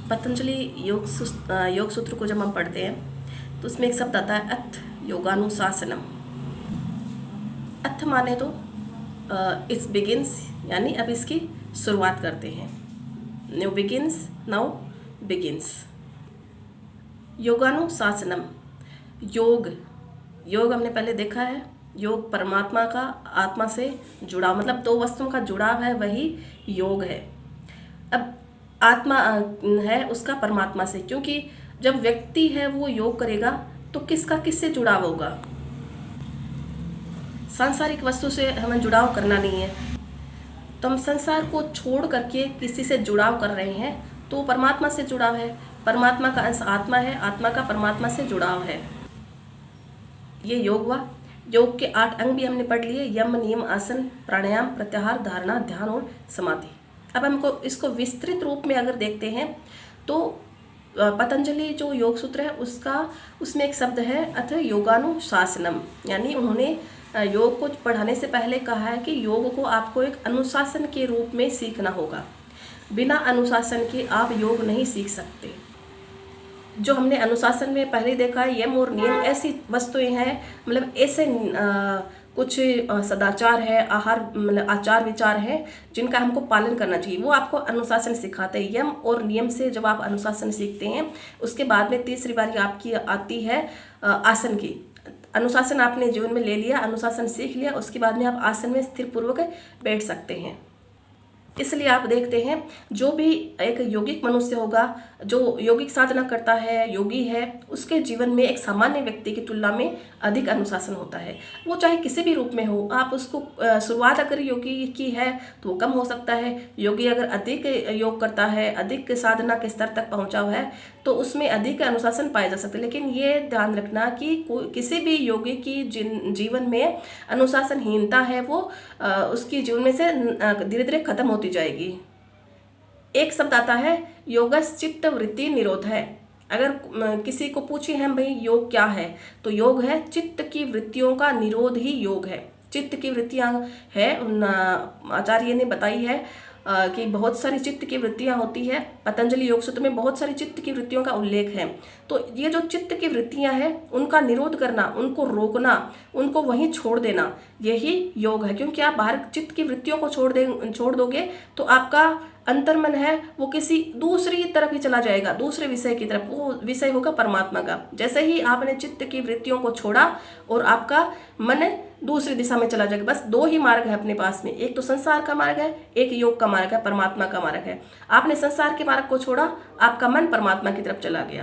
पतंजलि योग सूत्र को जब हम पढ़ते हैं तो उसमें एक शब्द आता है अथ योगानुशासनम। अथ माने तो इट्स बिगिन्स, यानी अब इसकी शुरुआत करते हैं। New begins, now begins. योगानुशासनम, योग हमने पहले देखा है। योग परमात्मा का आत्मा से जुड़ाव, मतलब दो वस्तुओं का जुड़ाव है, वही योग है। अब आत्मा है उसका परमात्मा से, क्योंकि जब व्यक्ति है वो योग करेगा तो किसका किससे जुड़ाव होगा? सांसारिक वस्तु से हमें जुड़ाव करना नहीं है, तो हम संसार को छोड़ करके किसी से जुड़ाव कर रहे हैं तो परमात्मा से जुड़ाव है। परमात्मा का अंश आत्मा है, आत्मा का परमात्मा से जुड़ाव है। ये योग हुआ। योग के 8 अंग भी हमने पढ़ लिए, यम, नियम, आसन, प्राणायाम, प्रत्याहार, धारणा, ध्यान और समाधि। अब हमको इसको विस्तृत रूप में अगर देखते हैं तो पतंजलि जो योग सूत्र है उसमें एक शब्द है अथ योगानुशासनम, यानी उन्होंने योग को पढ़ाने से पहले कहा है कि योग को आपको एक अनुशासन के रूप में सीखना होगा। बिना अनुशासन के आप योग नहीं सीख सकते। जो हमने अनुशासन में पहले देखा है, यम और नियम ऐसी वस्तुएं हैं, मतलब ऐसे कुछ सदाचार है, आहार मतलब आचार विचार है जिनका हमको पालन करना चाहिए, वो आपको अनुशासन सिखाते हैं। यम और नियम से जब आप अनुशासन सीखते हैं उसके बाद में तीसरी बारी आपकी आती है आसन की। अनुशासन आपने जीवन में ले लिया, अनुशासन सीख लिया, उसके बाद में आप आसन में स्थिर पूर्वक बैठ सकते हैं। इसलिए आप देखते हैं जो भी एक योगिक मनुष्य होगा, जो योगिक साधना करता है, योगी है, उसके जीवन में एक सामान्य व्यक्ति की तुलना में अधिक अनुशासन होता है। वो चाहे किसी भी रूप में हो, आप उसको शुरुआत अगर योगी की है तो वो कम हो सकता है। योगी अगर अधिक योग करता है, अधिक साधना के स्तर तक पहुंचा हुआ है तो उसमें अधिक अनुशासन पाया जा सकता है। लेकिन ये ध्यान रखना कि किसी भी योगी की जीवन में अनुशासनहीनता है वो उसकी जीवन में से धीरे धीरे खत्म होती जाएगी। एक शब्द आता है योगस चित्त वृत्ति निरोध है। अगर किसी को पूछे हम भाई योग क्या है, तो योग है चित्त की वृत्तियों का निरोध ही योग है। चित्त की वृत्तियां है, आचार्य ने बताई है कि बहुत सारी चित्त की वृत्तियां होती है। पतंजलि योग सूत्र में बहुत सारी चित्त की वृत्तियों का उल्लेख है। तो ये जो चित्त की वृत्तियां हैं उनका निरोध करना, उनको रोकना, उनको वहीं छोड़ देना, यही योग है। क्योंकि आप बाहर चित्त की वृत्तियों को छोड़ दोगे तो आपका अंतर्मन है वो किसी दूसरी तरफ ही चला जाएगा, दूसरे विषय की तरफ। वो विषय होगा परमात्मा का। जैसे ही आपने चित्त की वृत्तियों को छोड़ा और आपका मन दूसरी दिशा में चला जाएगा। बस 2 ही मार्ग है अपने पास में, एक तो संसार का मार्ग है, एक योग का मार्ग है, परमात्मा का मार्ग है। आपने संसार के मार्ग को छोड़ा, आपका मन परमात्मा की तरफ चला गया।